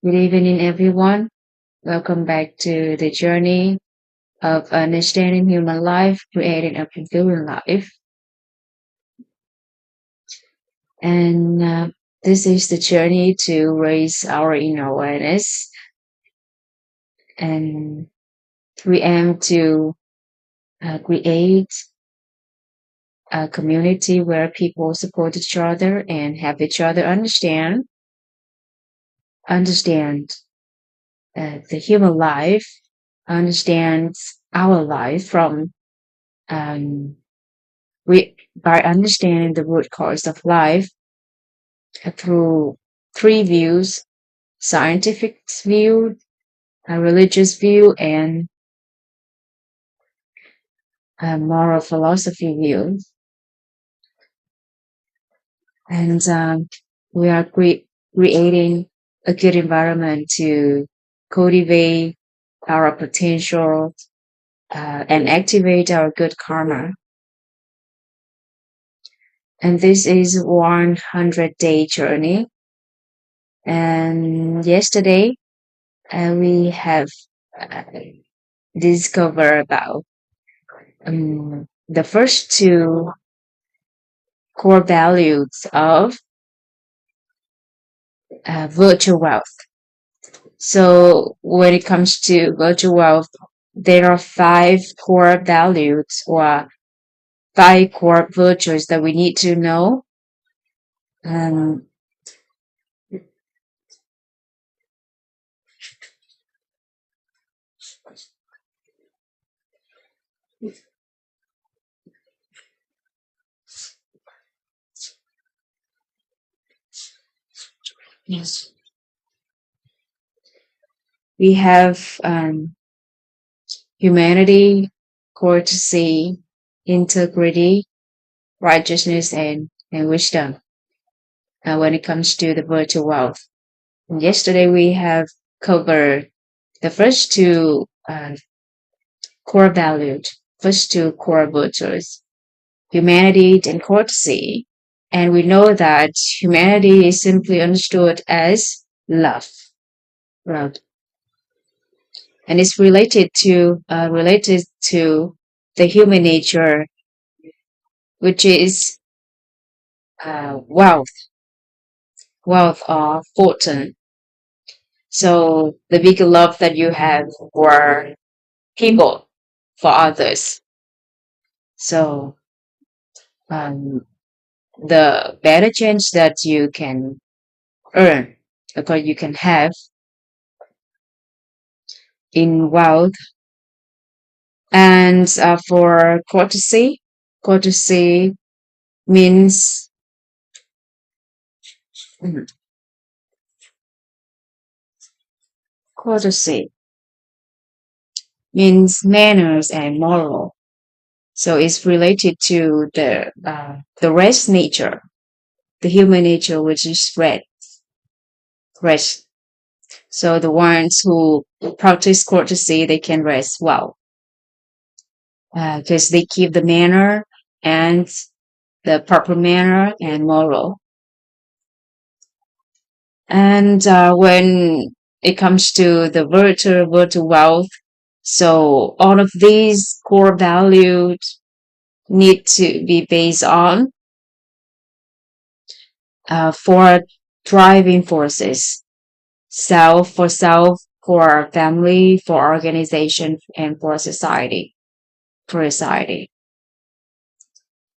Good evening, everyone. Welcome back to the journey of understanding human life, creating a fulfilling life. And this is the journey to raise our inner awareness. And we aim to create a community where people support each other and help each other understand the human life, understand our life from um, by understanding the root cause of life through three views: scientific view, a religious view, and a moral philosophy view. And we are creating a good environment to cultivate our potential and activate our good karma. And this is 100-day journey. And yesterday we have uh, discovered about the first two core values of virtual wealth. So when it comes to virtual wealth, there are five core values or five core virtues that we need to know. Um, yes, we have humanity, courtesy, integrity, righteousness, and wisdom when it comes to the virtual wealth. And yesterday we have covered the first two core values, first two core virtues, humanity and courtesy. And we know that humanity is simply understood as love, love, and it's related to the human nature, which is wealth, wealth or fortune. So the bigger love that you have for people, for others, so um, the better chance that you can earn, because you can have in wealth. And for courtesy, courtesy means mhm, courtesy means manners and moral. So it's related to the rest nature, the human nature, which is rest. So the ones who practice courtesy, they can rest well because they keep the manner and the proper manner and moral. And when it comes to the virtual wealth, so all of these core values need to be based on four driving forces: self for self, for family, for organization, and for society. For society.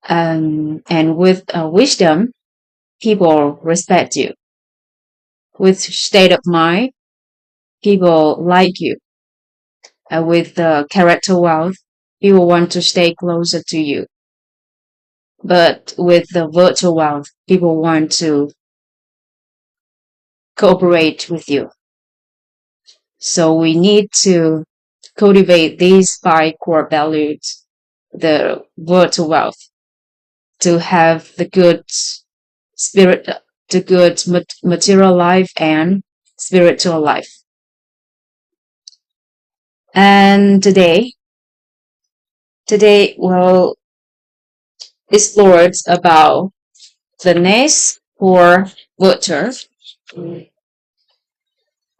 And with wisdom, people respect you. With state of mind, people like you. With character wealth, people want to stay closer to you. But with the virtual wealth, people want to cooperate with you. So we need to cultivate these five core values, the virtual wealth, to have the good spirit, the good material life and spiritual life. And today we'll explore about the next core virtue,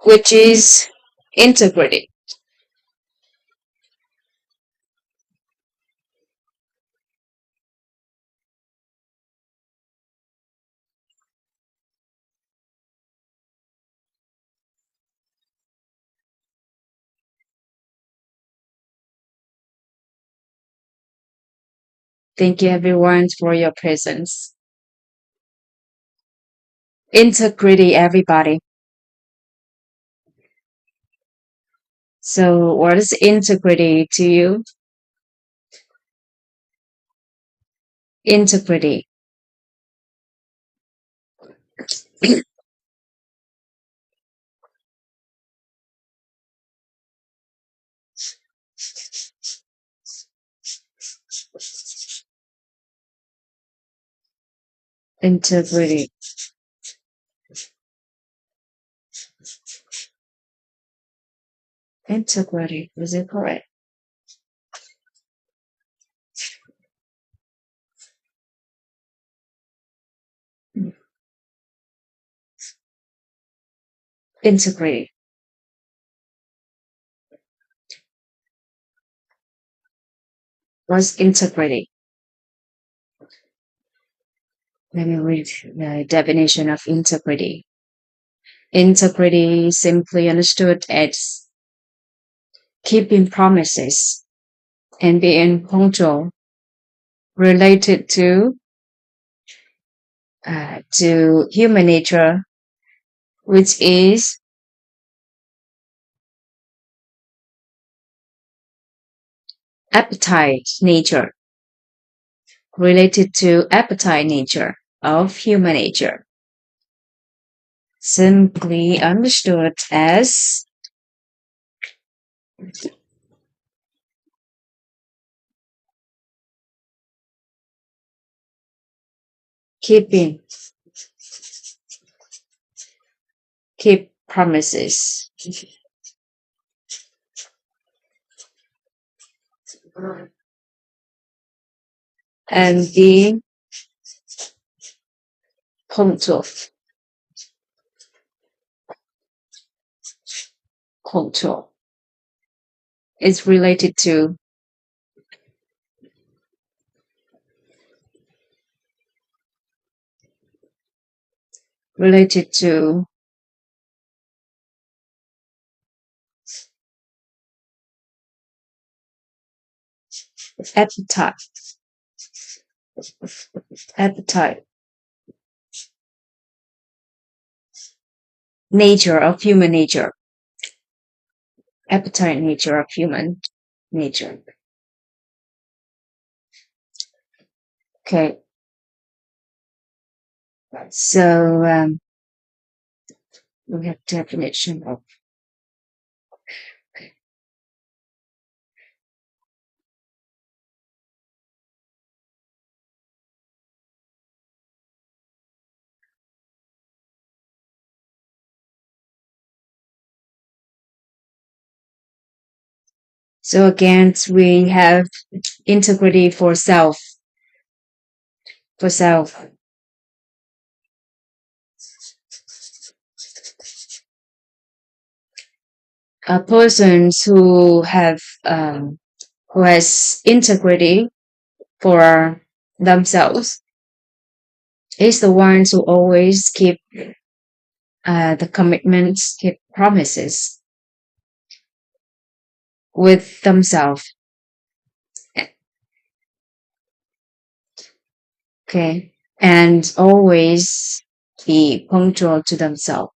which is integrity. Thank you everyone for your presence. Integrity, everybody. So, what is integrity to you? Integrity. Integrity. Integrity. Is it correct? Integrity. What's integrity? Let me read the definition of integrity. Integrity, simply understood as keeping promises and being punctual, related to human nature, which is appetite nature, related to appetite nature of human nature, simply understood as keeping keep promises and being punctual. Punctual is related to appetite, appetite nature of human nature, appetite nature of human nature. Okay, so we have definition of. So again, we have integrity for self, for self. Persons who has integrity for themselves is the ones who always keep the commitments, keep promises with themselves. Okay, and always be punctual to themselves.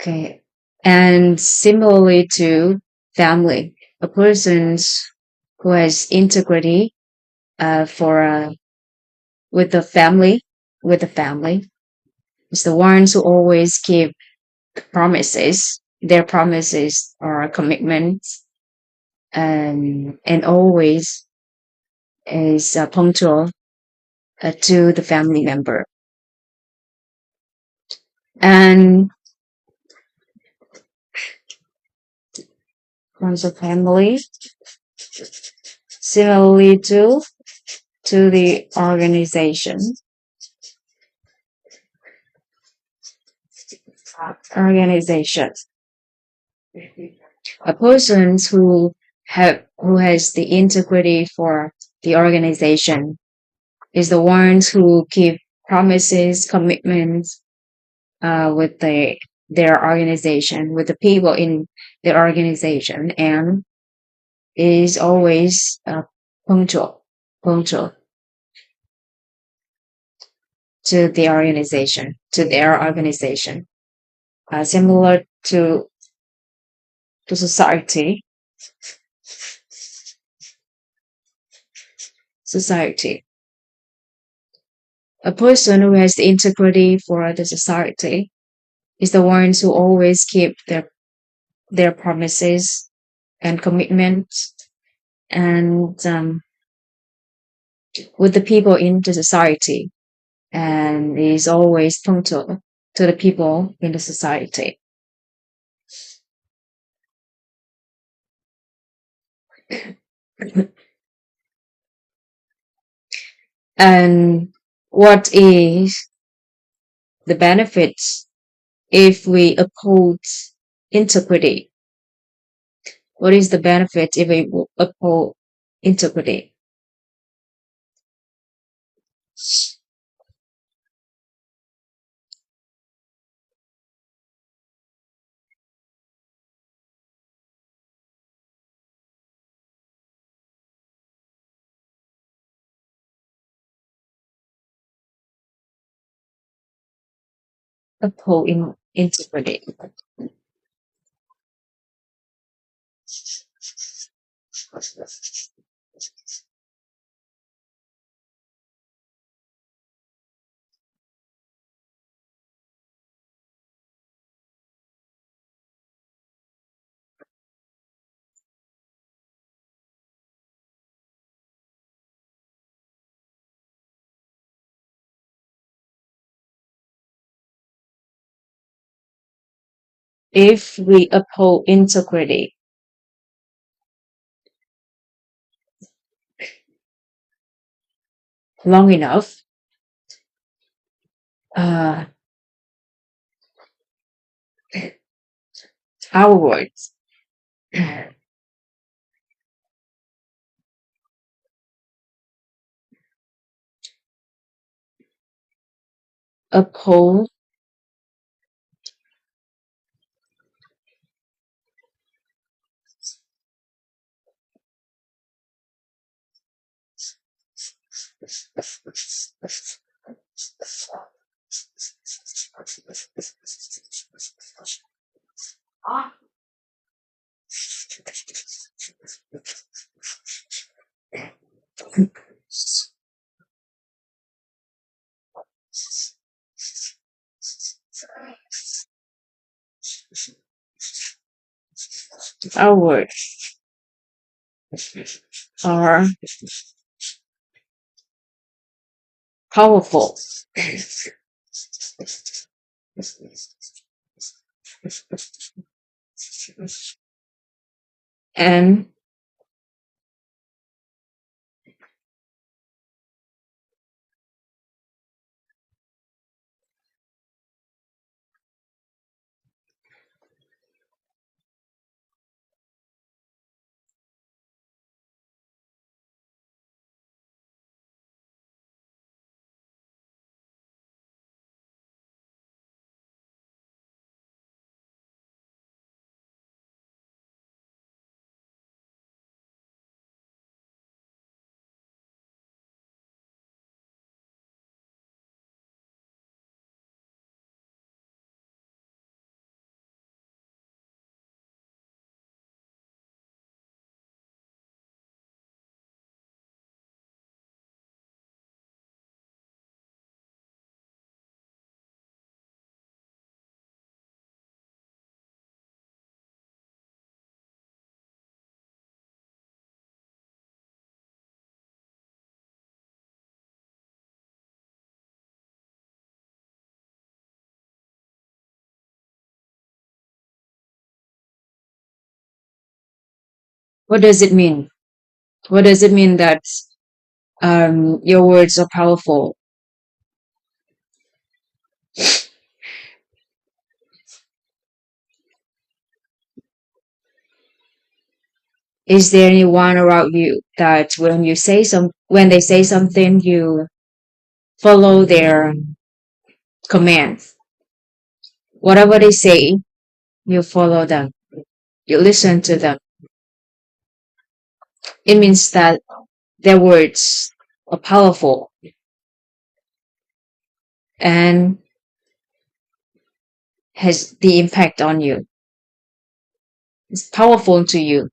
Okay, and similarly to family, a person's who has integrity for with the family, with the family, is the ones who always keep promises. Their promises are commitments, and always is punctual to the family member. And once a family, similarly to the organization, organization. A person who has the integrity for the organization is the ones who keep promises, commitments with their organization, with the people in the organization, and is always punctual to the organization, to their organization, similar to society. Society. A person who has the integrity for the society is the ones who always keep their promises and commitments, and with the people in the society, and is always punctual to the people in the society. And what is the benefits if we uphold integrity? What is the benefit if we uphold integrity? Uphold integrity. If we uphold integrity long enough, uh, our words uphold our words are powerful and what does it mean? What does it mean that your words are powerful? Is there anyone around you that when they say something, you follow their commands? Whatever they say, you follow them. You listen to them. It means that their words are powerful and has the impact on you. It's powerful to you.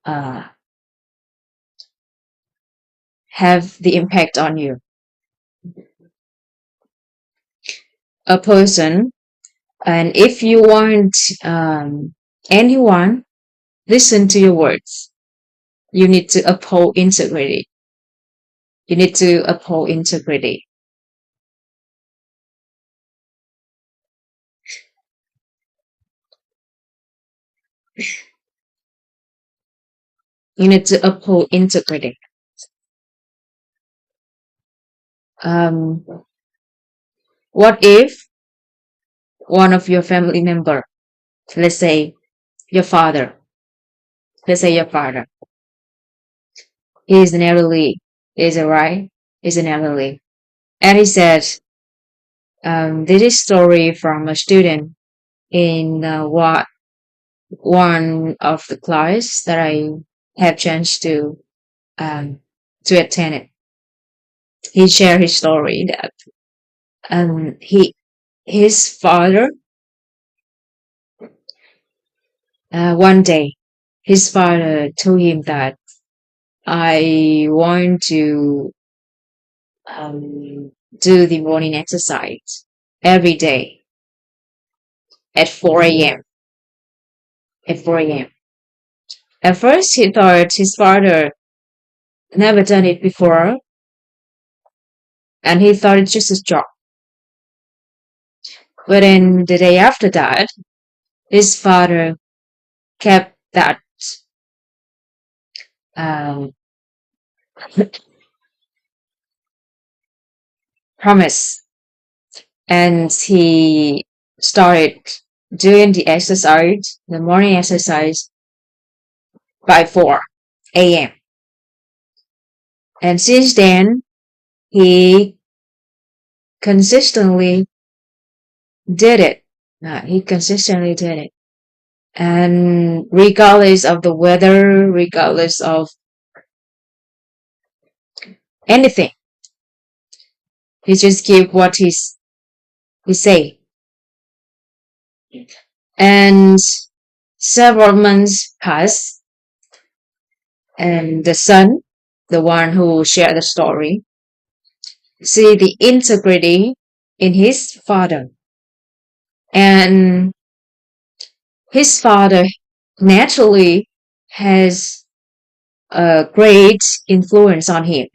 Uh, have the impact on you. A person, and if you want anyone listen to your words, you need to uphold integrity. You need to uphold integrity. You need to uphold integrity. Um, what if one of your family member, let's say your father, let's say your father, is an elderly, is it right? Is an elderly, and he said, this is story from a student in what one of the class that I have chance um, to attend it. He shared his story that his father one day his father told him that I want to do the morning exercise every day at 4 a.m. At 4 a.m. At first, he thought his father never done it before, and he thought it's just a joke. But then the day after that, his father kept that um, promise, and he started doing the morning exercise by 4 a.m. And since then, he consistently did it. He consistently did it. And regardless of the weather, regardless of anything, he just keep what he say. And several months pass, and the son, the one who shared the story, see the integrity in his father. And his father naturally has a great influence on him.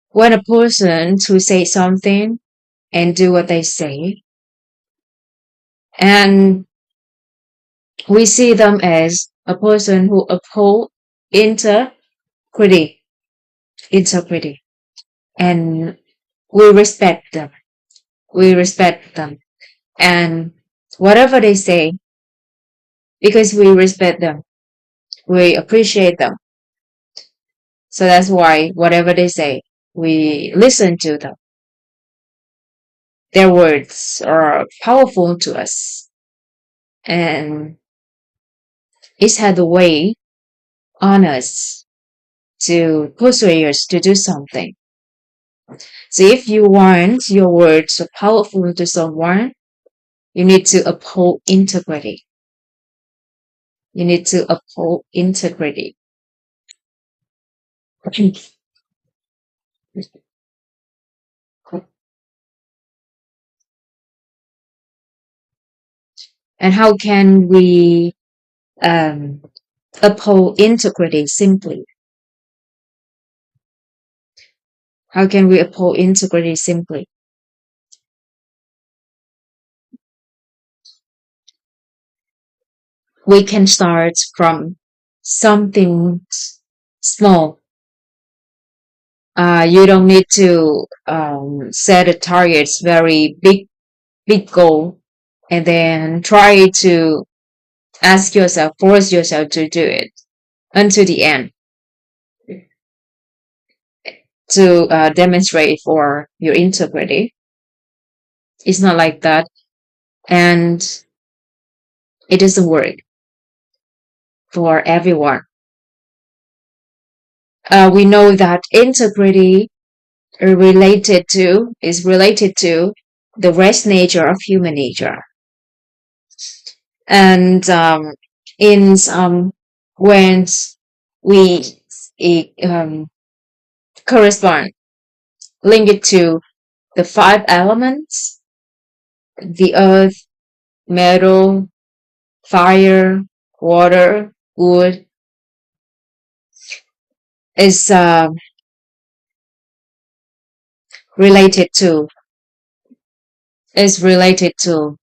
When a person who say something and do what they say, and we see them as a person who uphold integrity, integrity, and we respect them. We respect them, and whatever they say, because we respect them, we appreciate them. So that's why whatever they say, we listen to them. Their words are powerful to us, and it's had a way on us to persuade us to do something. So if you want your words are powerful to someone, you need to uphold integrity. You need to uphold integrity. And how can we um, uphold integrity simply? How can we uphold integrity simply? We can start from something small. You don't need to set a targets very big goal and then try to Ask yourself, force yourself to do it until the end to demonstrate for your integrity. It's not like that. And it doesn't work for everyone. We know that integrity is related to the rest nature of human nature. And in when we correspond, link it to the five elements: the earth, metal, fire, water, wood, is related to is related to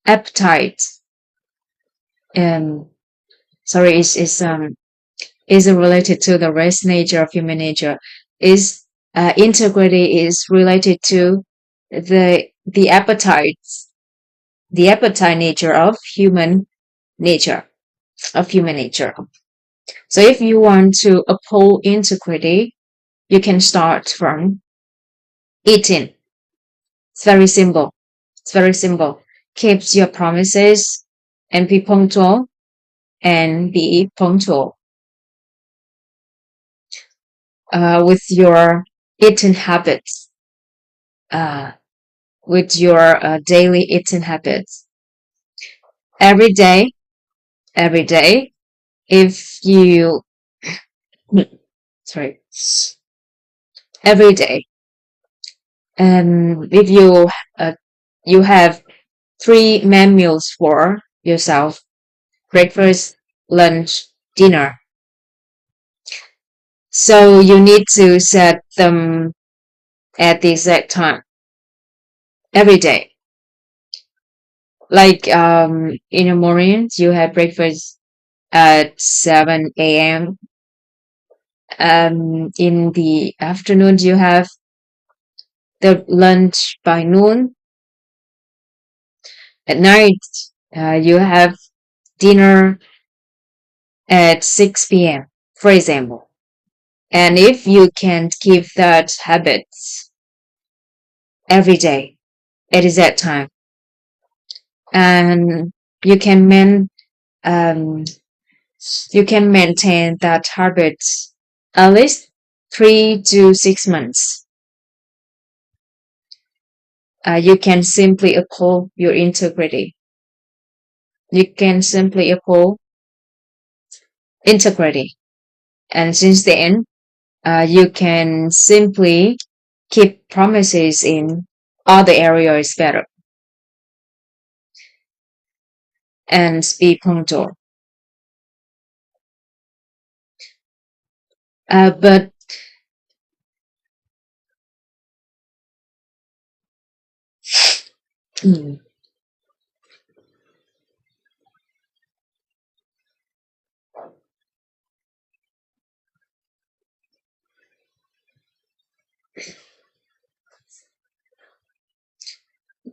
appetite. Um, sorry, is related to the rest nature of human nature. Is integrity is related to the appetite nature of nature human nature. So if you want to uphold integrity, you can start from eating. It's very simple. It's very simple. Keep your promises and be punctual and be punctual with your eating habits, uh, with your daily eating habits. Every day, every day, if you, sorry, every day, if you have three main meals for yourself: breakfast, lunch, dinner. So you need to set them at the exact time every day. Like in the morning, you have breakfast at 7 a.m. In the afternoon, you have the lunch by noon. At night, you have dinner at 6 p.m., for example. And if you can keep that habit every day, it is that time. And you can um, you can maintain that habit at least 3 to 6 months. You can simply uphold your integrity. You can simply uphold integrity. And since then, you can simply keep promises in other areas better and be punctual. But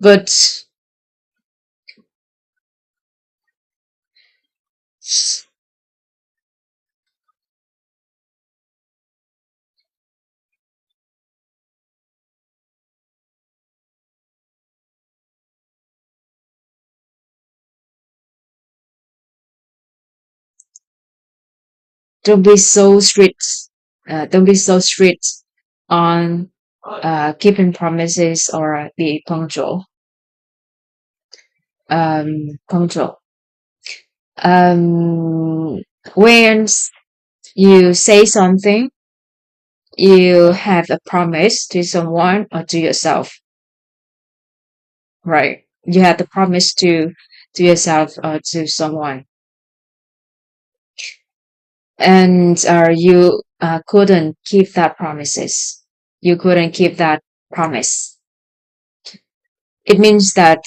but don't be so strict. Don't be so strict on keeping promises or be punctual. Punctual. Um, when you say something, you have a promise to someone or to yourself, right? You have the promise to to yourself or to someone, and you couldn't keep that promises. You couldn't keep that promise. It means that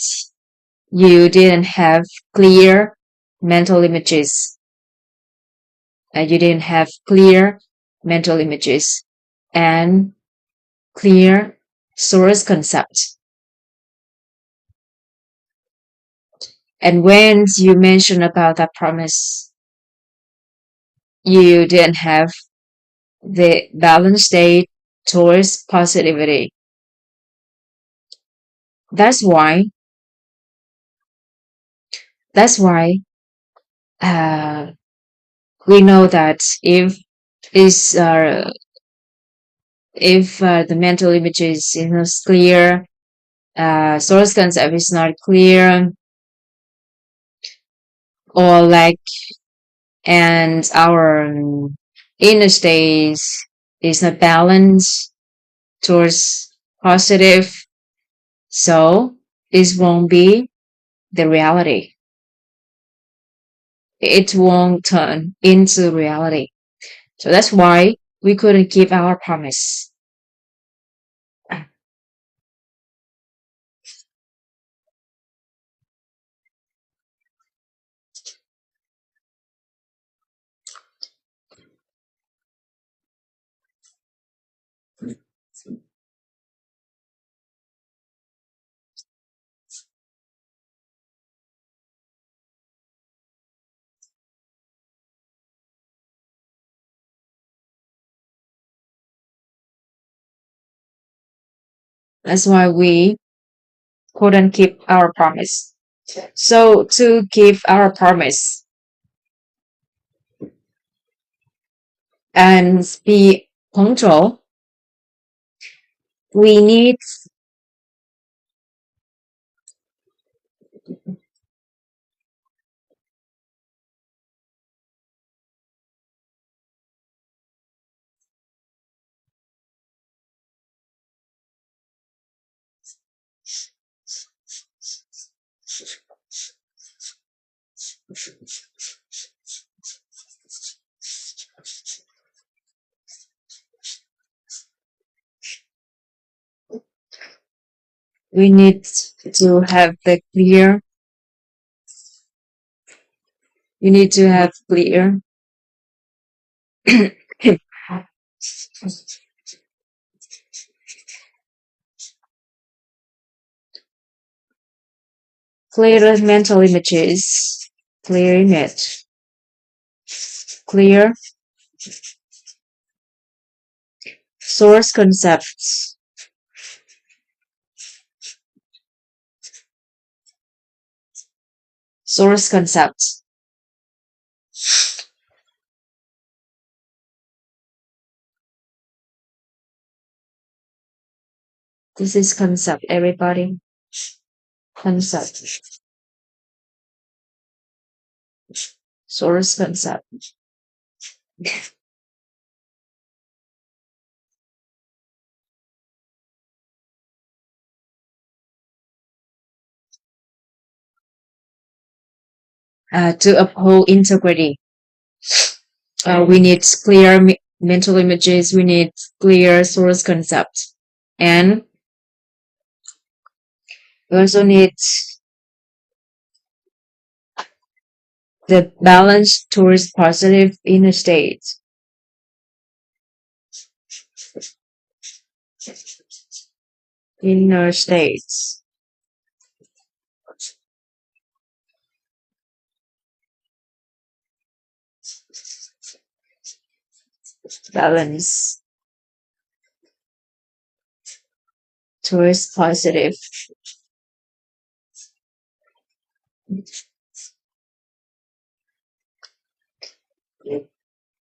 you didn't have clear mental images. You didn't have clear mental images and clear source concept. And when you mention about that promise, you didn't have the balanced state towards positivity. That's why, that's why, uh, we know that is, uh, if the mental images is not clear, source concept is not clear, or like, and our inner state is not balanced towards positive, so this won't be the reality. It won't turn into reality. So that's why we couldn't keep our promise. That's why we couldn't keep our promise. So to keep our promise and be punctual, we need we need to have the clear. You need to have clear clear mental images, clear image, clear source concepts, source concepts. This is concept, everybody. Concept, source concept. To uphold integrity, we need clear mental images. We need clear source concept, and we also need the balance towards positive inner state. Inner states. Balance towards positive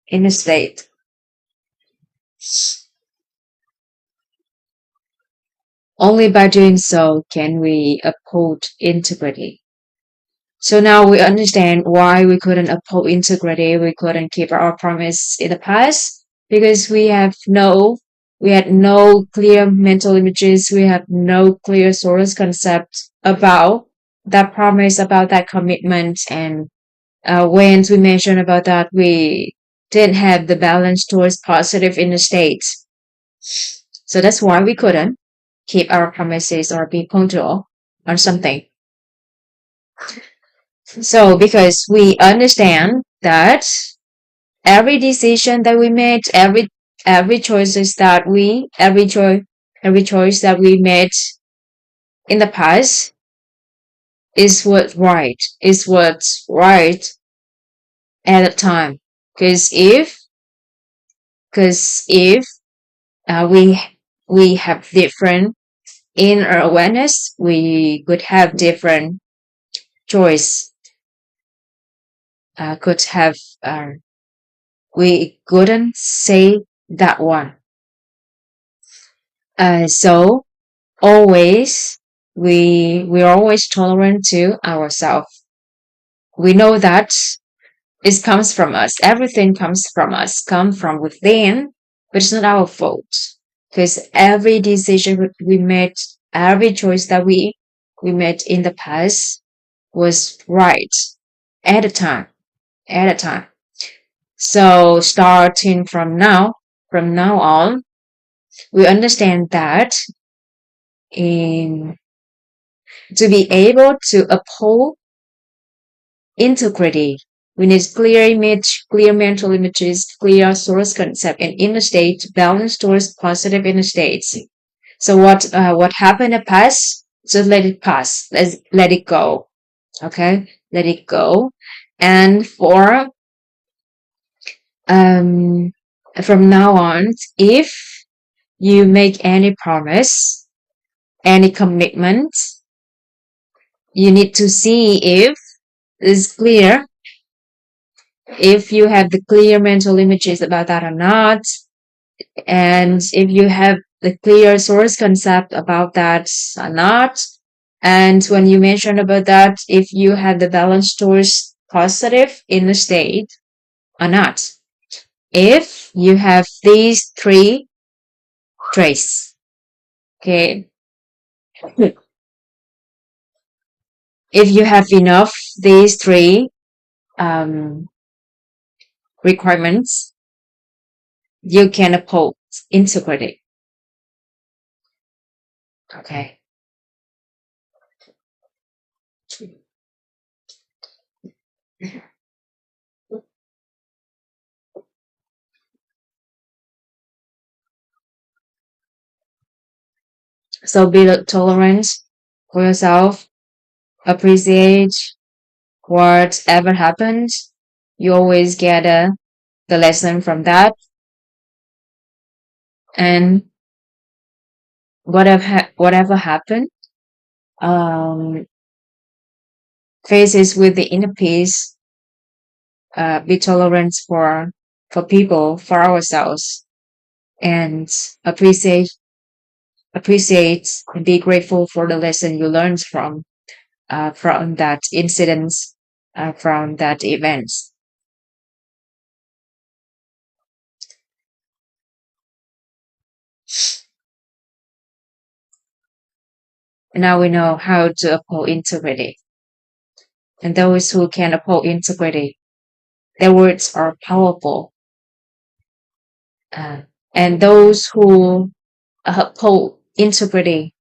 inner state. Only by doing so can we uphold integrity. So now we understand why we couldn't uphold integrity, we couldn't keep our promise in the past, because we had no clear mental images, we had no clear source concept about that promise, about that commitment. And when we mentioned about that, we didn't have the balance towards positive inner state. So that's why we couldn't keep our promises or be punctual on something. So because we understand that every decision that we made, every choices that we every choice that we made in the past is what's right at the time. Because if we have different inner awareness, we could have different choice. Could have we couldn't say that one. So always we're always tolerant to ourselves. We know that it comes from us. Everything comes from us, come from within, but it's not our fault. Because every decision we made, every choice that we made in the past was right at a time, at a time. So starting from now on, we understand that in to be able to uphold integrity, we need clear image, clear mental images, clear source concept, and inner state balance towards positive inner states. So what happened in the past? Just let it pass. Let's let it go. Okay, let it go. And um from now on, if you make any promise, any commitment, you need to see if it's clear, if you have the clear mental images about that or not, and if you have the clear source concept about that or not. And when you mention about that, if you have the balance towards positive inner state or not. If you have these three traits, okay, if you have enough these three um, requirements, you can uphold integrity. Okay. So be tolerant for yourself, appreciate whatever happens. You always get the lesson from that. And whatever happened, um, faces with the inner peace, be tolerant for people, for ourselves, and appreciate appreciate and be grateful for the lesson you learned from that incident, from that event. And now we know how to uphold integrity. And those who can uphold integrity, their words are powerful. Uh, and those who uphold integrity,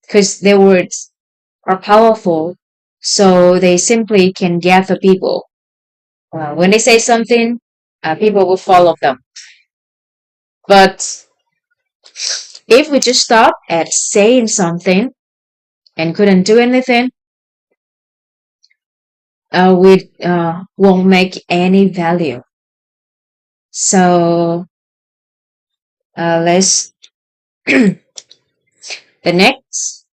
because their words are powerful, so they simply can gather people. When they say something, people will follow them. But if we just stop at saying something and couldn't do anything, we won't make any value. So let's the next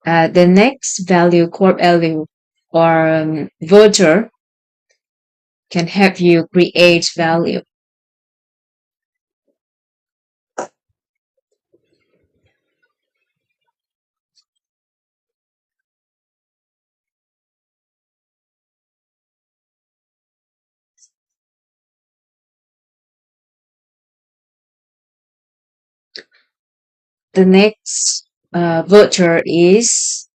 the next value, core value, or virtue can help you create value. The next virtue is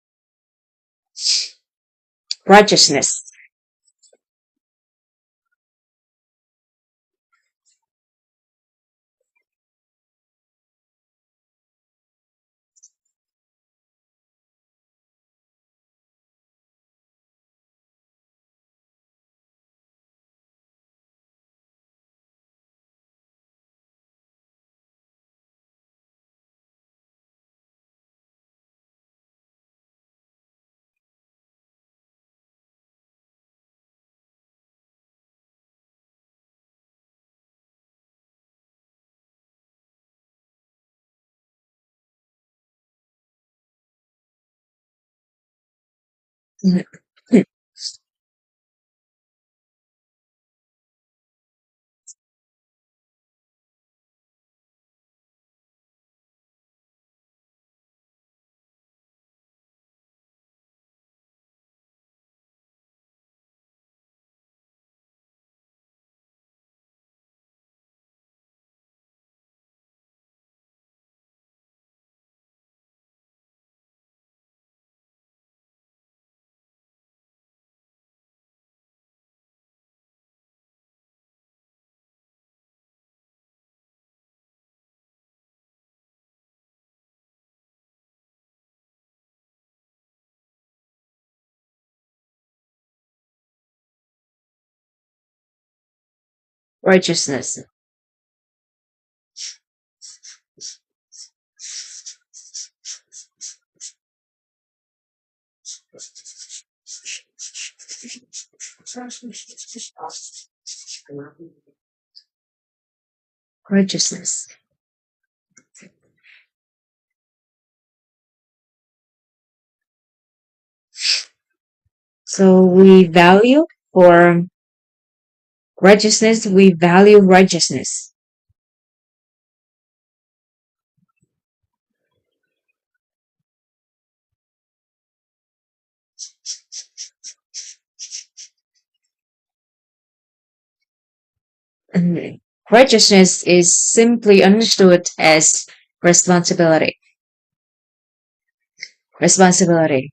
Righteousness. Righteousness. Righteousness. So we value for righteousness, we value righteousness. And righteousness is simply understood as responsibility. Responsibility,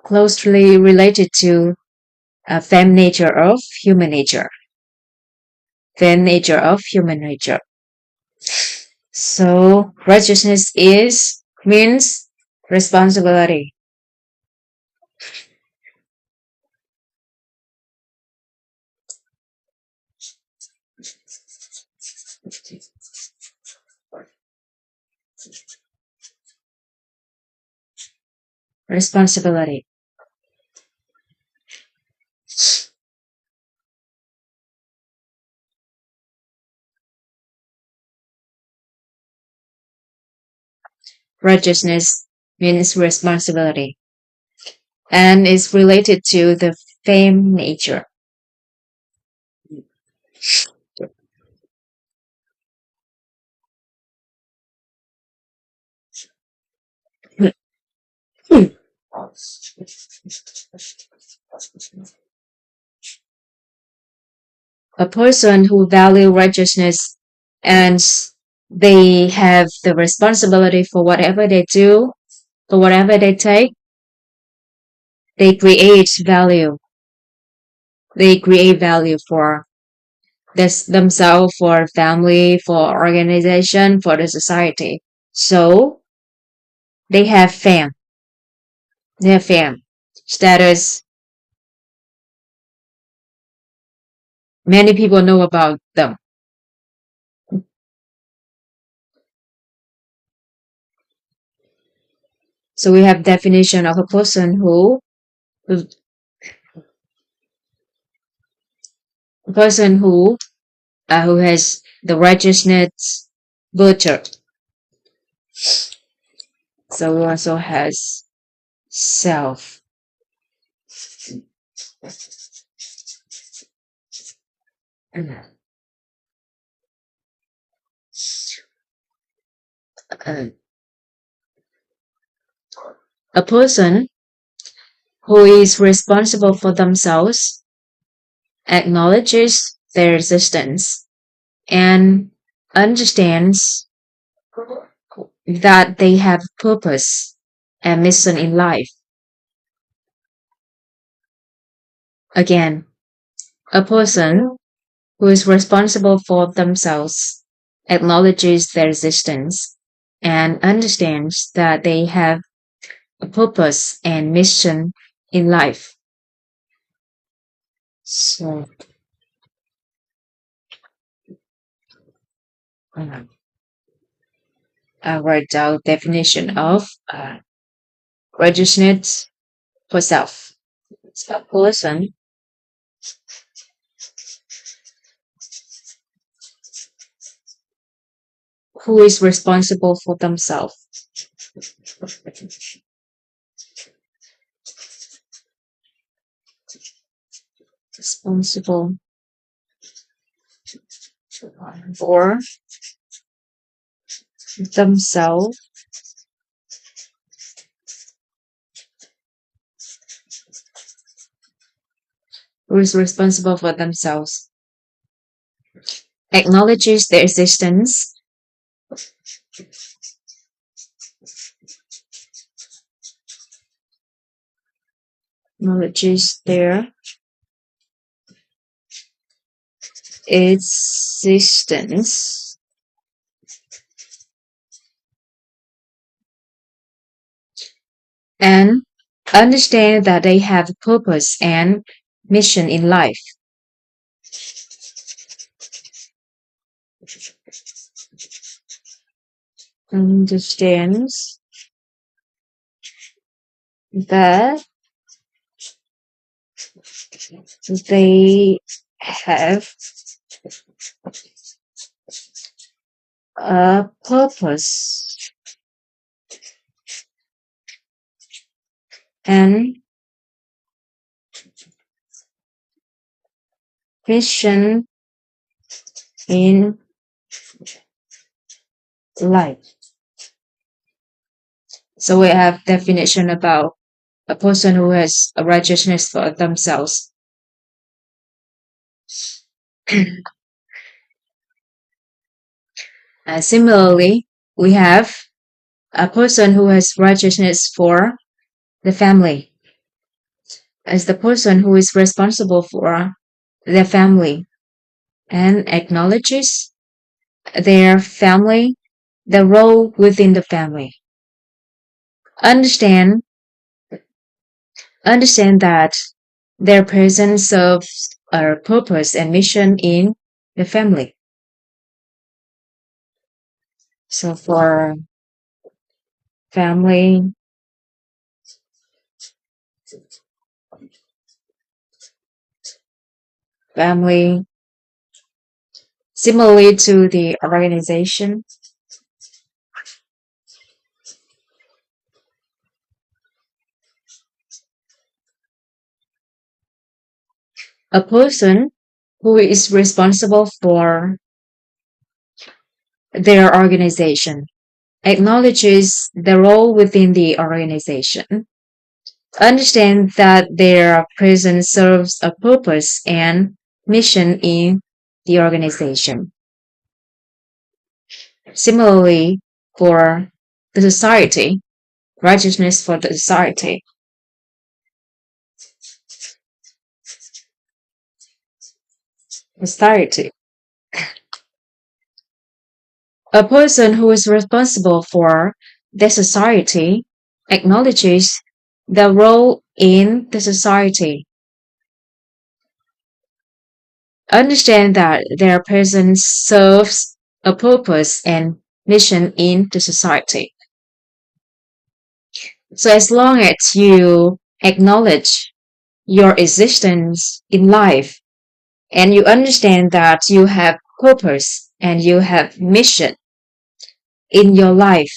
closely related to fem nature of human nature. Fem nature of human nature. So righteousness is means responsibility. Responsibility. Righteousness means responsibility and is related to the fem nature. A person who value righteousness and they have the responsibility for whatever they do, for whatever they take, they create value. They create value for themselves, for family, for organization, for the society. So they have fame. They have fame, status. Many people know about them. So we have definition of a person who a person who has the righteousness virtue. So he also has self. Uh, a person who is responsible for themselves acknowledges their existence and understands that they have purpose and mission in life. Again, a person who is responsible for themselves acknowledges their existence and understands that they have a purpose and mission in life. So, um, I write down definition of righteousness for self. It's a person who is responsible for themselves. Responsible for themselves. Who is responsible for themselves. Acknowledges their existence. Acknowledges their existence and understand that they have a purpose and mission in life. Understands that they have a purpose and mission in life. So we have definition about a person who has a righteousness for themselves. Similarly, we have a person who has righteousness for the family as the person who is responsible for their family and acknowledges their family, the role within the family. Understand that their presence serves a purpose and mission in the family. So for family, similarly to the organization, a person who is responsible for their organization acknowledges the role within the organization, understand that their presence serves a purpose and mission in the organization. Similarly, for the society, righteousness for the society. Society. A person who is responsible for the society acknowledges the role in the society. Understand that their presence serves a purpose and mission in the society. So as long as you acknowledge your existence in life and you understand that you have purpose and you have mission in your life,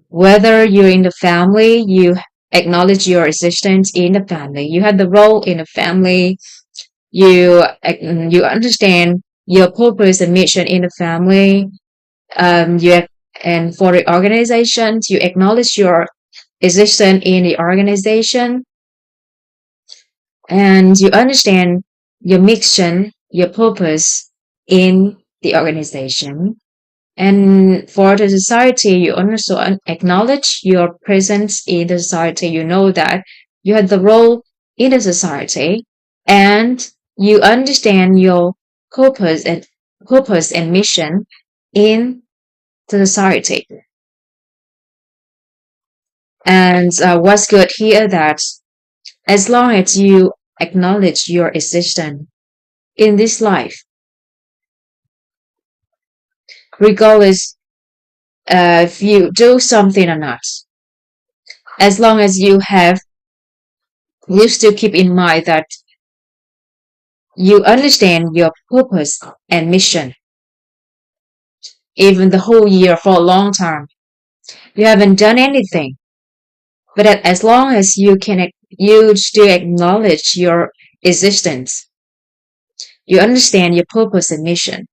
whether you're in the family, you acknowledge your existence in the family, you have the role in the family, you understand your purpose and mission in the family, and for the organizations, you acknowledge your existence in the organization, and you understand your mission, your purpose in the organization. And for the society, you also acknowledge your presence in the society. You know that you have the role in the society, and you understand your purpose and mission in the society. And what's good here that as long as you acknowledge your existence in this life, regardless if you do something or not, as long as you still keep in mind that you understand your purpose and mission, even the whole year for a long time, you haven't done anything. But as long as you still acknowledge your existence, you understand your purpose and mission.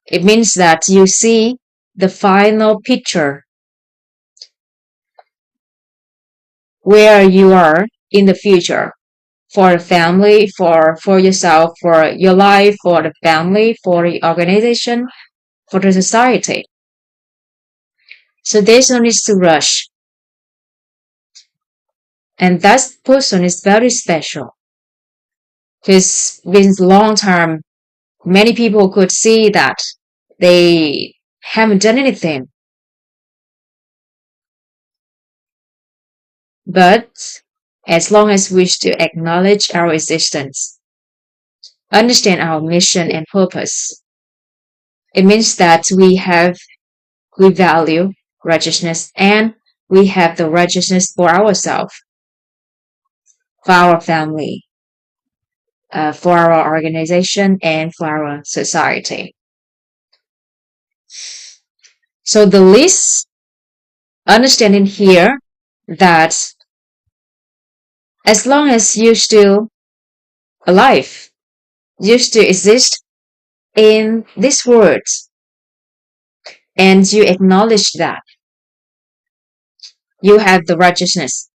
It means that you see the final picture where you are in the future for the family, for yourself, for your life, for the family, for the organization, for the society. So there's no need to rush. And that person is very special because in the long term, many people could see that they haven't done anything. But as long as we still acknowledge our existence, understand our mission and purpose, it means that we value righteousness and we have the righteousness for ourselves, for our family, for our organization, and for our society. So the least understanding here that as long as you still alive, you still exist in this world, and you acknowledge that you have the righteousness.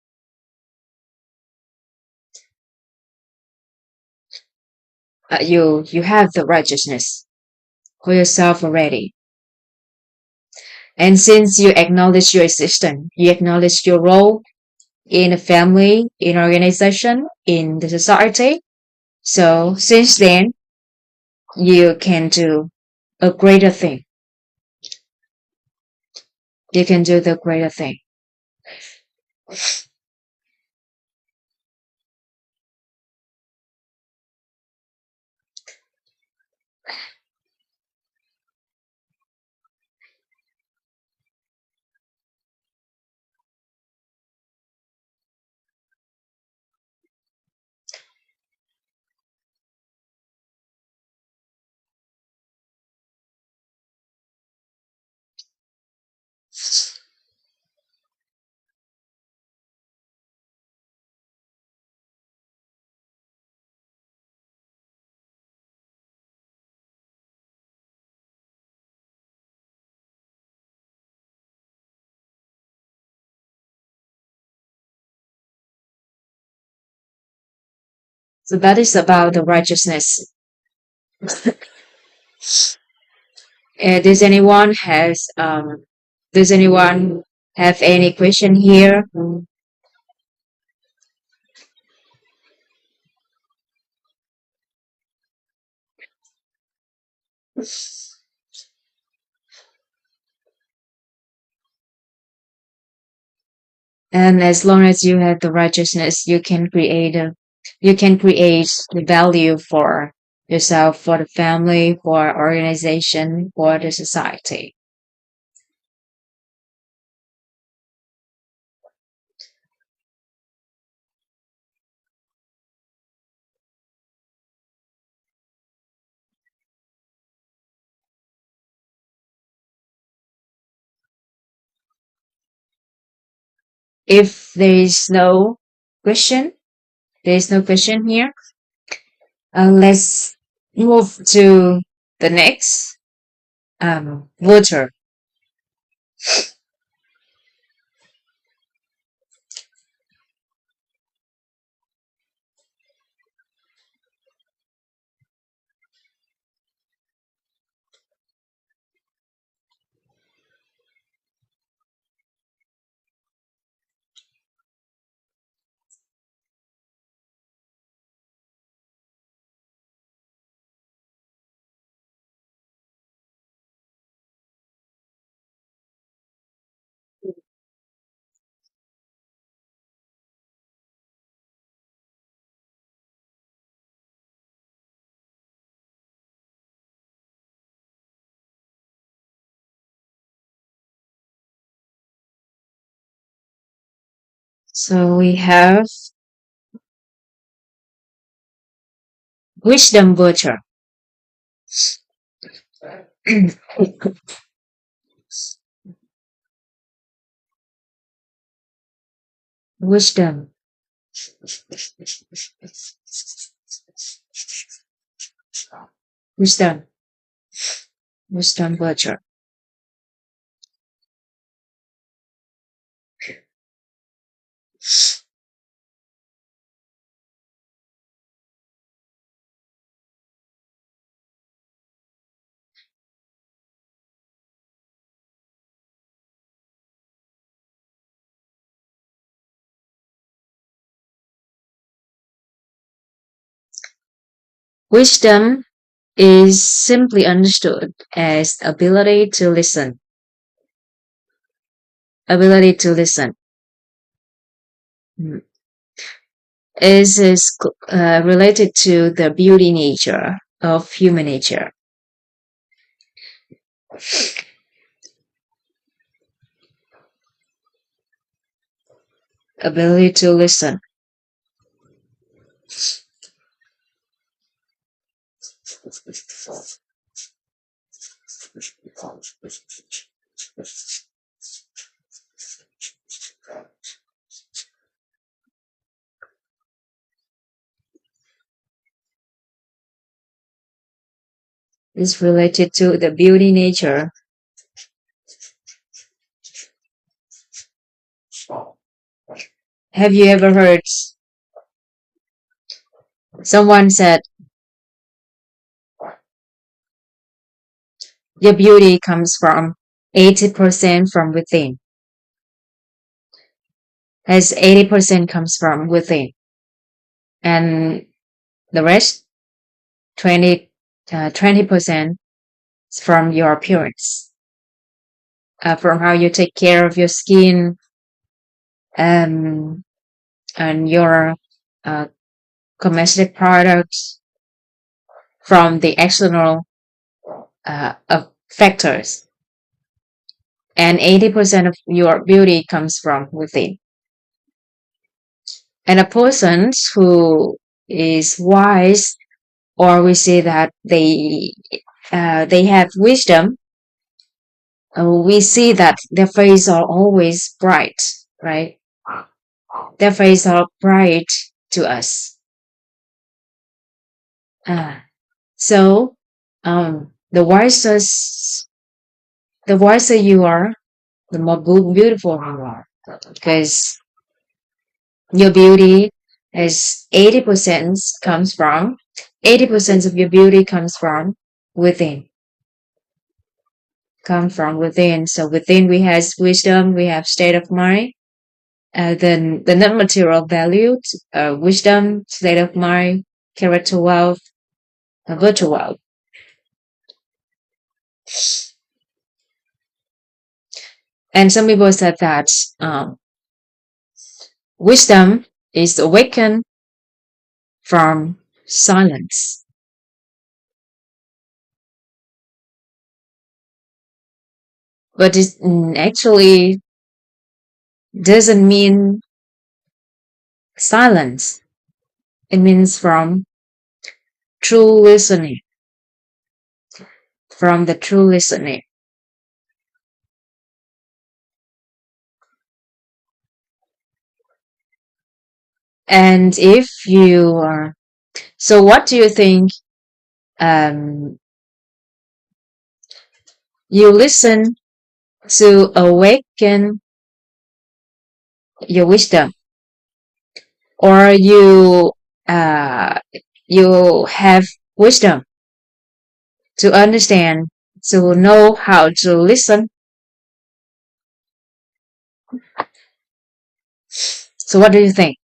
You have the righteousness for yourself already. And since you acknowledge your existence, you acknowledge your role in a family, in organization, in the society. So since then, you can do a greater thing. You can do the greater thing. So that is about the righteousness. Does anyone does anyone have any question here? And as long as you have the righteousness, you can create the value for yourself, for the family, for organization, for the society. If there is no question here. Let's move to the next voter. So we have wisdom virtue. Wisdom. Wisdom. Wisdom virtue. Wisdom is simply understood as ability to listen. Ability to listen. Is related to the beauty nature of human nature. Ability to listen. Is related to the beauty nature. Have you ever heard someone said your beauty comes from 80% from within? As 80% comes from within, and the rest 20% from your appearance, from how you take care of your skin, um, and your uh, cosmetic products, from the external factors, and 80% of your beauty comes from within. And a person who is wise, or we say that they have wisdom, we see that their face are always bright, right? Their face are bright to us. So the wiser you are, the more beautiful you are, because your beauty is 80% of your beauty comes from within. Come from within. So within we have wisdom, we have state of mind, then the non-material value, wisdom, state of mind, character wealth, virtual wealth. And some people said that wisdom is awakened from silence. But it actually doesn't mean silence. It means from true listening. From the true listening. And if you are, so what do you think? You listen to awaken your wisdom, or uh, you have wisdom to understand, to know how to listen. So what do you think?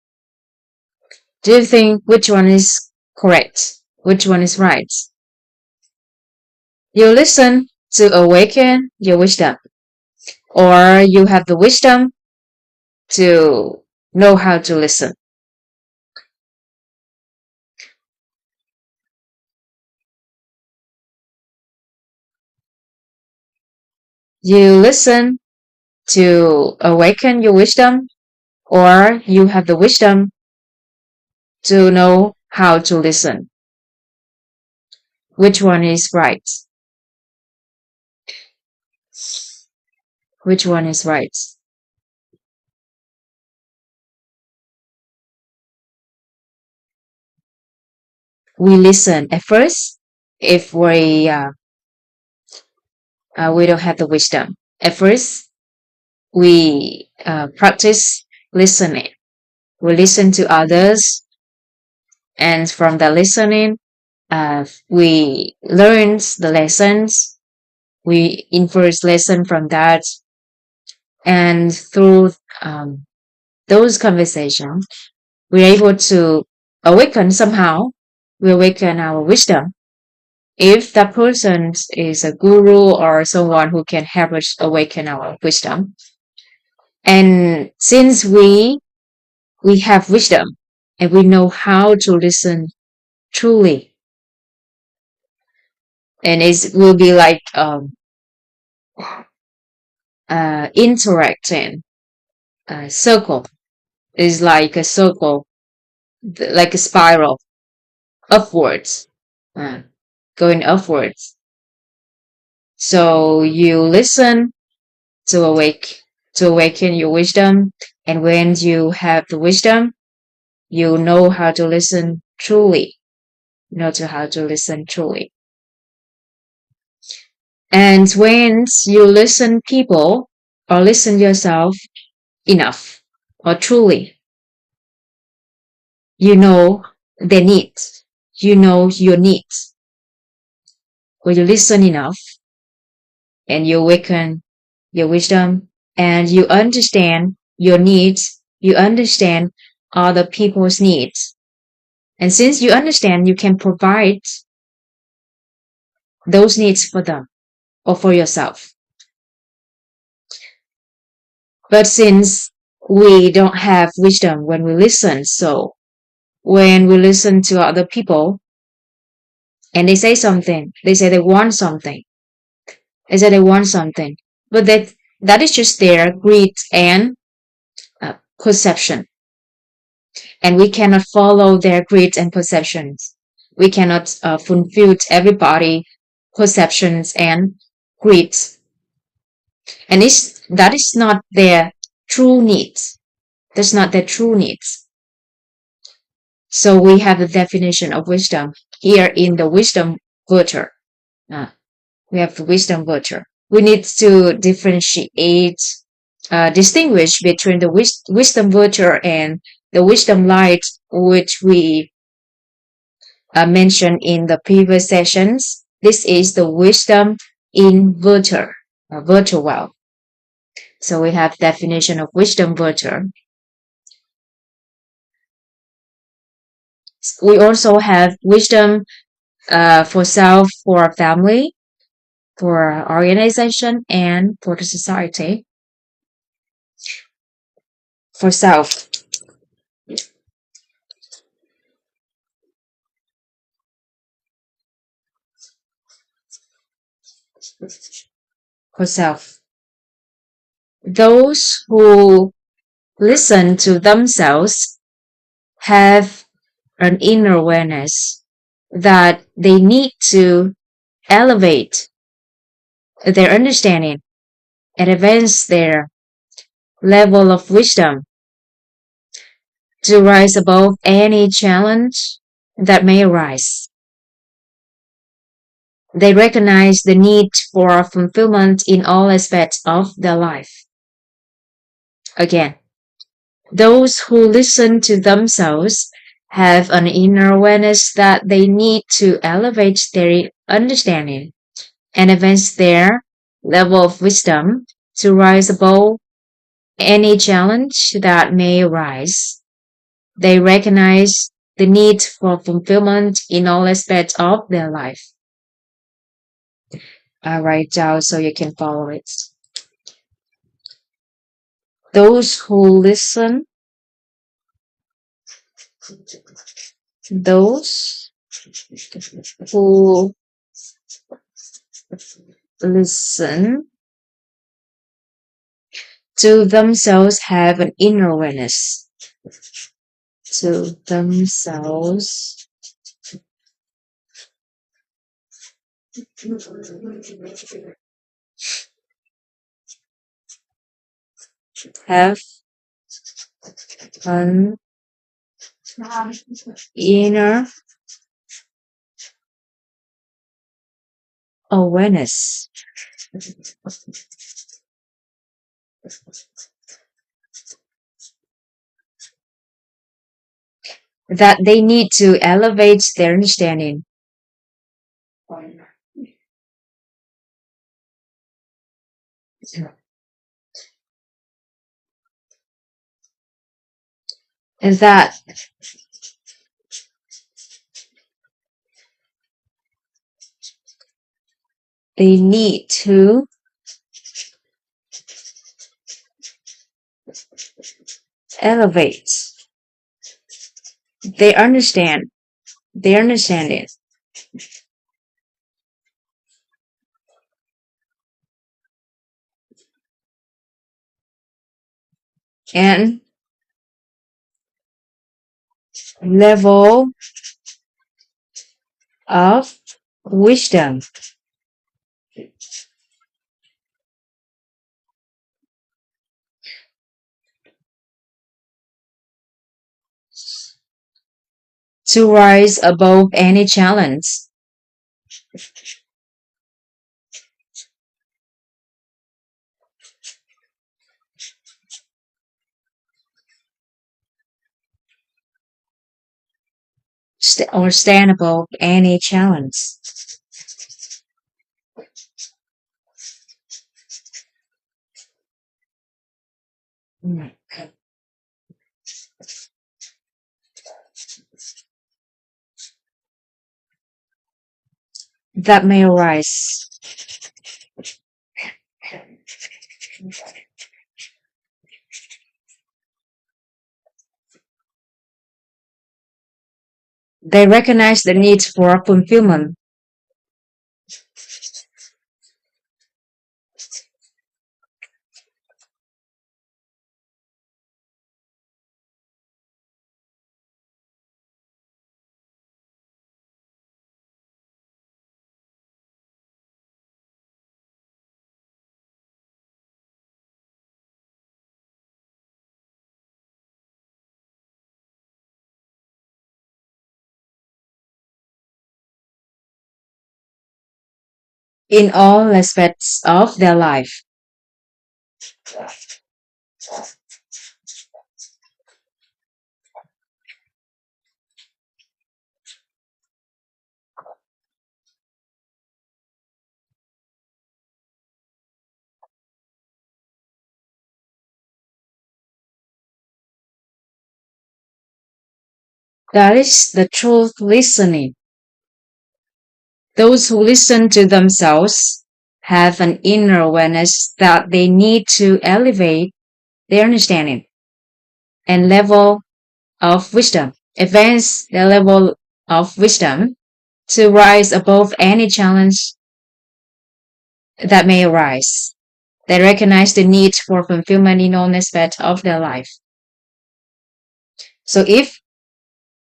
Do you think which one is correct? Which one is right? You listen to awaken your wisdom, or you have the wisdom to know how to listen. You listen to awaken your wisdom, or you have the wisdom to know how to listen. Which one is right? Which one is right? We listen at first if we don't have the wisdom. At first, we practice listening. We listen to others, and from the listening, we learn the lessons. We infer lesson from that, and through those conversations, we're able to awaken somehow. We awaken our wisdom. If that person is a guru or someone who can help us awaken our wisdom, and since we have wisdom and we know how to listen truly, and it will be like interacting circle is like a circle, like a spiral upwards, uh, going upwards. So you listen to awaken your wisdom, and when you have the wisdom, you know how to listen truly. Know to how to listen truly. And when you listen people or listen yourself enough or truly, you know their needs. You know your needs. When you listen enough and you awaken your wisdom and you understand your needs, you understand other people's needs. And since you understand, you can provide those needs for them or for yourself. But since we don't have wisdom when we listen, so when we listen to other people and they say something, they say they want something, they say they want something, but that is just their greed and perception. And we cannot follow their greed and perceptions. We cannot fulfill everybody perceptions and greeds. And that is not their true needs. That's not their true needs. So we have the definition of wisdom here in the wisdom virtue. We have the wisdom virtue. We need to differentiate, distinguish between the wisdom virtue and the wisdom light, which we mentioned in the previous sessions. This is the wisdom in virtue, virtual. So we have definition of wisdom virtue. We also have wisdom for self, for family, for organization, and for the society. For self, for self. Those who listen to themselves have an inner awareness that they need to elevate their understanding and advance their level of wisdom to rise above any challenge that may arise. They recognize the need for fulfillment in all aspects of their life. Again, those who listen to themselves have an inner awareness that they need to elevate their understanding and advance their level of wisdom to rise above any challenge that may arise. They recognize the need for fulfillment in all aspects of their life. I write down so you can follow it. Those who listen, those who listen to themselves have an inner awareness. To themselves have an inner awareness. That they need to elevate their understanding. And that they need to elevate. They understand. They understand it. And level of wisdom. To rise above any challenge. Or stand above any challenge. That may arise. They recognize the need for fulfillment. In all aspects of their life. That is the truth listening. Those who listen to themselves have an inner awareness that they need to elevate their understanding and level of wisdom, advance their level of wisdom to rise above any challenge that may arise. They recognize the need for fulfillment in all aspects of their life. So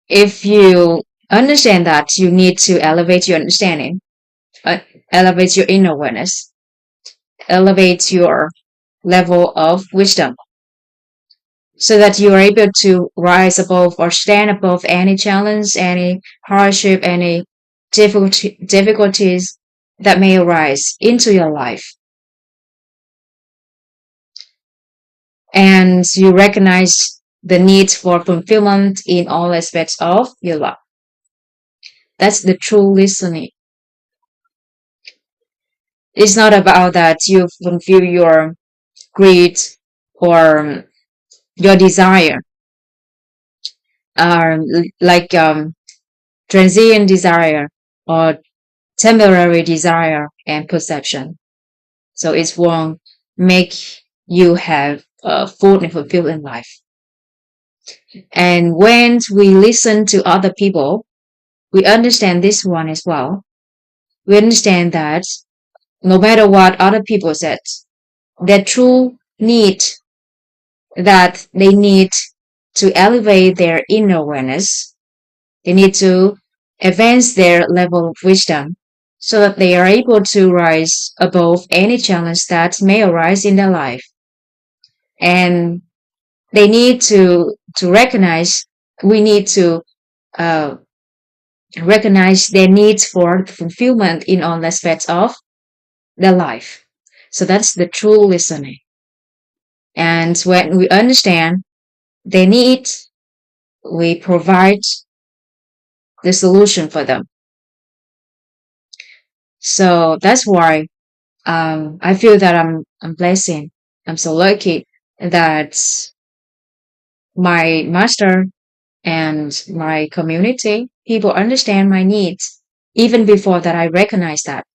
if you understand that you need to elevate your understanding, elevate your inner awareness, elevate your level of wisdom, so that you are able to rise above or stand above any challenge, any hardship, any difficulties that may arise into your life. And you recognize the need for fulfillment in all aspects of your life. That's the true listening. It's not about that you fulfill your greed or your desire, like transient desire or temporary desire and perception. So it won't make you have a full and fulfilled life. And when we listen to other people, we understand this one as well. We understand that no matter what other people said, their true need that they need to elevate their inner awareness. They need to advance their level of wisdom so that they are able to rise above any challenge that may arise in their life. And they need to recognize, we need to uh, recognize their needs for fulfillment in all aspects of their life. So that's the true listening. And when we understand their needs, we provide the solution for them. So that's why I feel that I'm blessed. I'm so lucky that my master and my community people understand my needs even before that I recognize that.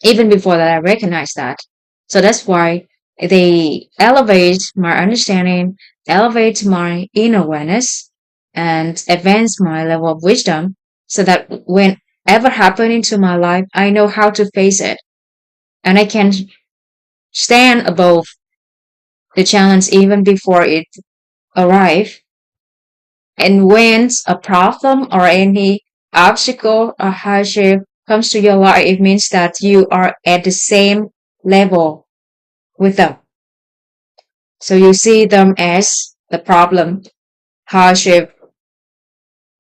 Even before that I recognize that. So that's why they elevate my understanding, elevate my inner awareness, and advance my level of wisdom so that whenever happen into my life, I know how to face it and I can stand above the challenge even before it arrives. And when a problem or any obstacle or hardship comes to your life, it means that you are at the same level with them. So you see them as the problem, hardship,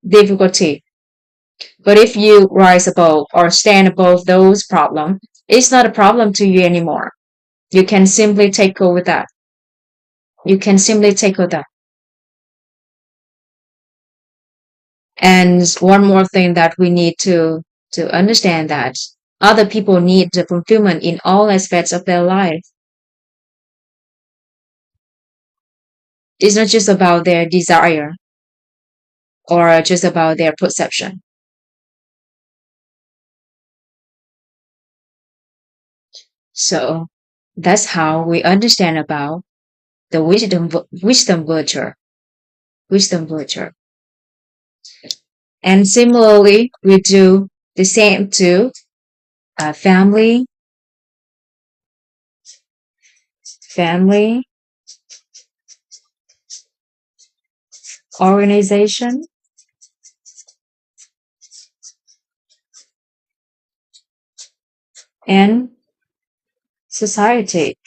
difficulty. But if you rise above or stand above those problems, it's not a problem to you anymore. You can simply take over that. You can simply take over that. And one more thing that we need to understand that other people need the fulfillment in all aspects of their life. It's not just about their desire or just about their perception. So that's how we understand about the wisdom virtue. Wisdom virtue. And similarly, we do the same to family, family, organization, and society.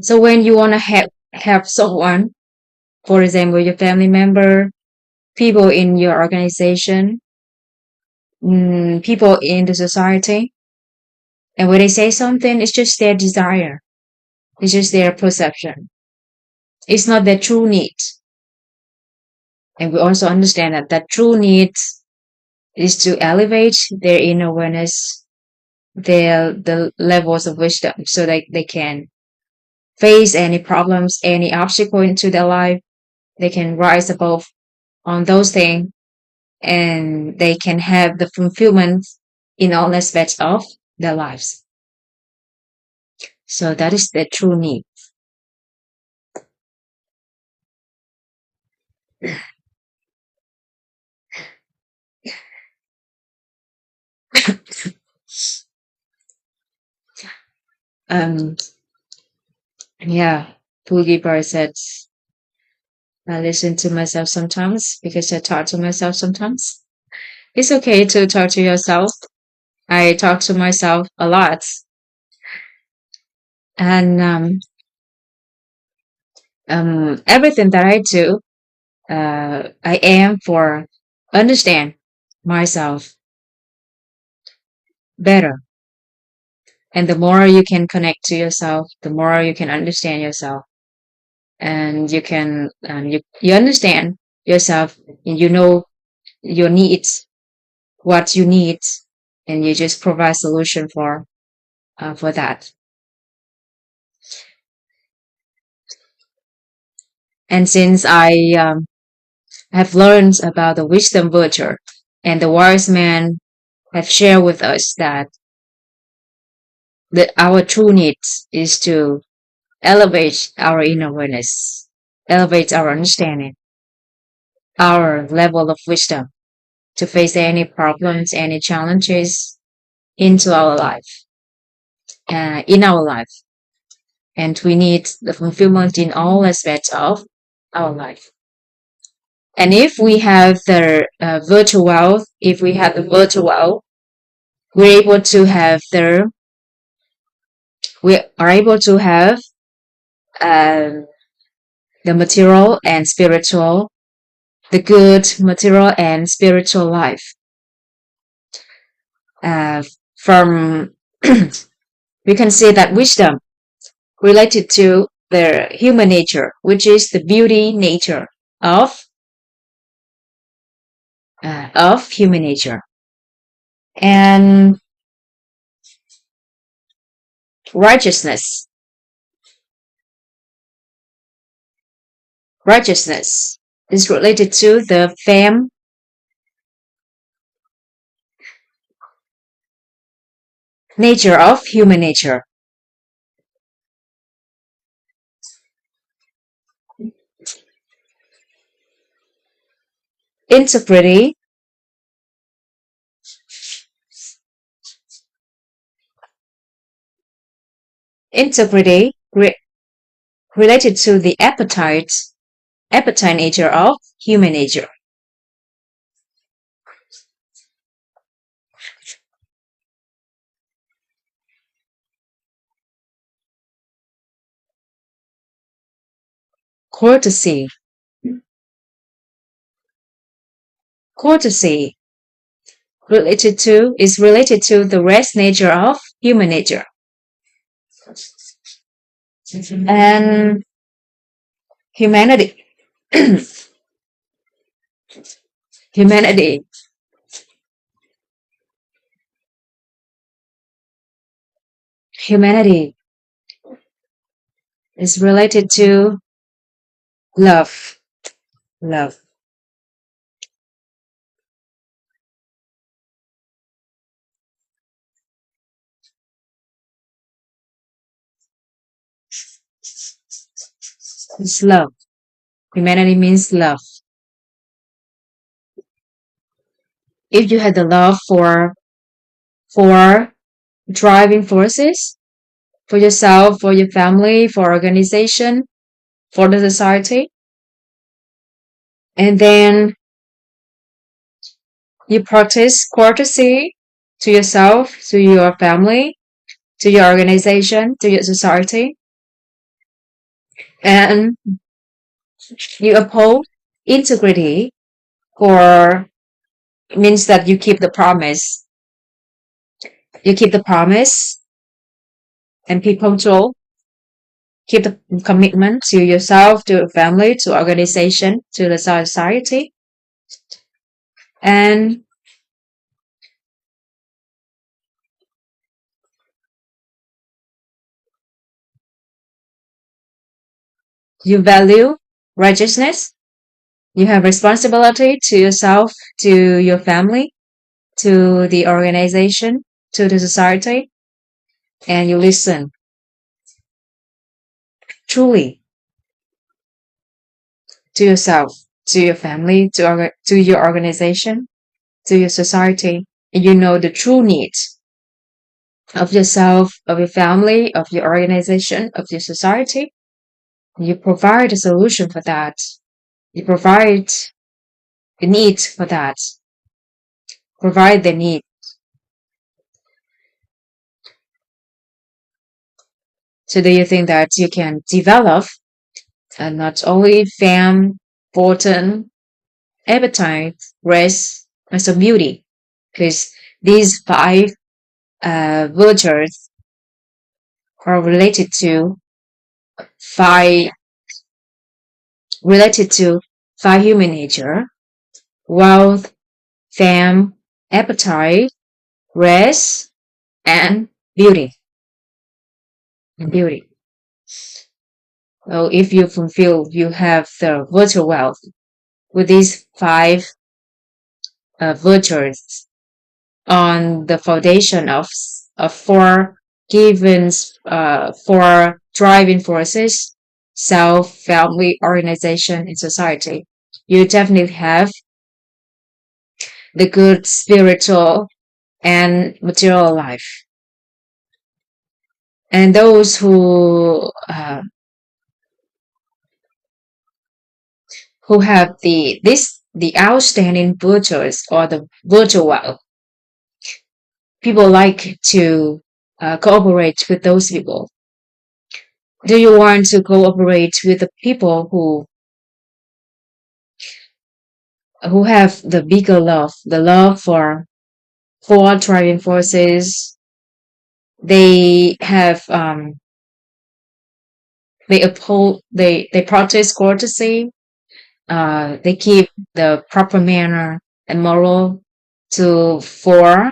So when you want to help someone, for example, your family member, people in your organization, people in the society, and when they say something, it's just their desire. It's just their perception. It's not their true need. And we also understand that that true need is to elevate their inner awareness, the levels of wisdom, so that they can face any problems, any obstacle into their life. They can rise above on those things, and they can have the fulfillment in all aspects of their lives. So that is the true need. Um, yeah, Poogie Bar said, I listen to myself sometimes because I talk to myself sometimes. It's okay to talk to yourself. I talk to myself a lot. And everything that I do, I aim for understand myself better. And the more you can connect to yourself, the more you can understand yourself, and you understand yourself, and you know your needs, what you need, and you just provide solution for that. And since I have learned about the wisdom virtue, and the wise man have shared with us that our true needs is to elevate our inner awareness, elevate our understanding, our level of wisdom to face any problems, any challenges into our life. in our life, and we need the fulfillment in all aspects of our life. And if we have the virtual wealth, if we have the virtual wealth, we're able to have the we are able to have um, the material and spiritual, the good material and spiritual life. From we can say that wisdom related to the human nature, which is the beauty nature of human nature, and righteousness. Righteousness is related to the fame nature of human nature. Integrity integrity related to the appetite nature of human nature. Courtesy. Courtesy related to the rest nature of human nature. And humanity. Humanity. Humanity is related to love. Love. It's love. Humanity means love. If you had the love for driving forces, for yourself, for your family, for organization, for the society, and then you practice courtesy to yourself, to your family, to your organization, to your society, and you uphold integrity, or it means that you keep the promise. You keep the promise and be punctual. Keep the commitment to yourself, to your family, to organization, to the society, and you value righteousness. You have responsibility to yourself, to your family, to the organization, to the society, and you listen truly to yourself, to your family, to your organization, to your society, and you know the true needs of yourself, of your family, of your organization, of your society. You provide a solution for that. You provide the need for that. Provide the need. So do you think that you can develop not only fame, fortune, appetite, rest, and some beauty? Because these five virtues are five related to five human nature: wealth, fame, appetite, rest, and beauty. And beauty. So if you fulfill, you have the virtual wealth with these five virtues on the foundation of four given four driving forces: self, family, organization, and society. You definitely have the good spiritual and material life. And those who have the outstanding virtues or the virtual wealth, people like to cooperate with those people. Do you want to cooperate with the people who have the bigger love, the love for four driving forces? They have they uphold they practice courtesy. They keep the proper manner and moral to four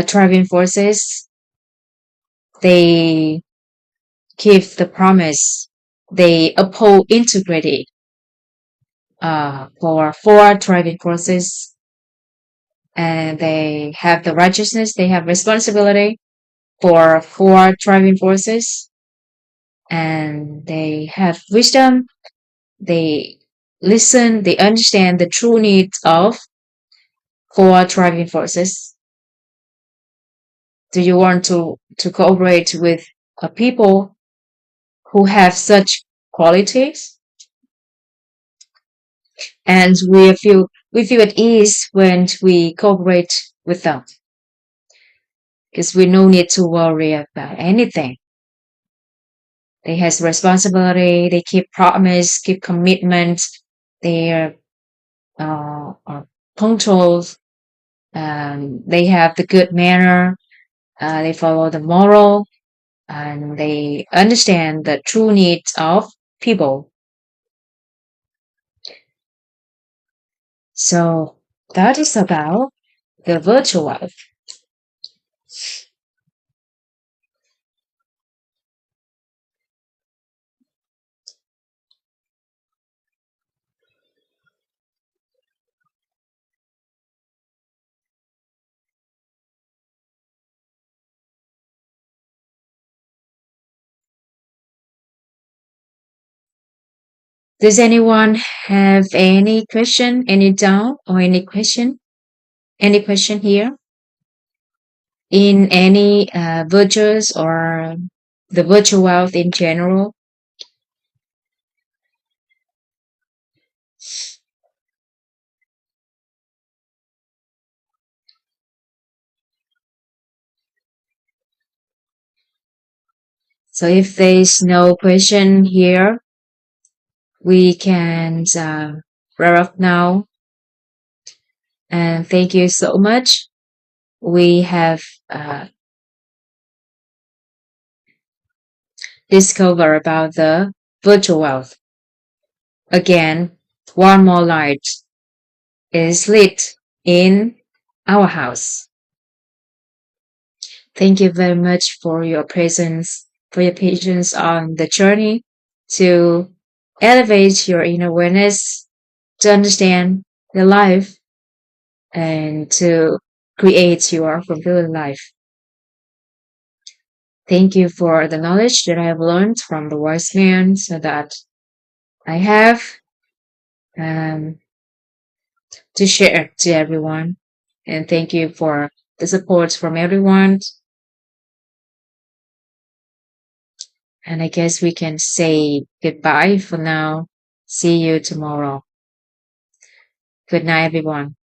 driving forces. They keep the promise. They uphold integrity for four driving forces, and they have the righteousness. They have responsibility for four driving forces, and they have wisdom. They listen. They understand the true needs of four driving forces. Do you want to cooperate with people who have such qualities? And we feel at ease when we cooperate with them because we no need to worry about anything. They has responsibility. They keep promise, keep commitment. They are punctual. They have the good manner. They follow the moral, and they understand the true needs of people. So that is about the virtual life. Does anyone have any question, any doubt, or any question? Any question here in any virtues or the virtual wealth in general? So if there's no question here, we can wrap up now. And thank you so much. We have discovered about the virtual wealth. Again, one more light is lit in our house. Thank you very much for your presence, for your patience on the journey to elevate your inner awareness, to understand your life, and to create your fulfilling life. Thank you for the knowledge that I have learned from the wise man so that I have um, to share to everyone. And thank you for the support from everyone. And I guess we can say goodbye for now. See you tomorrow. Good night, everyone.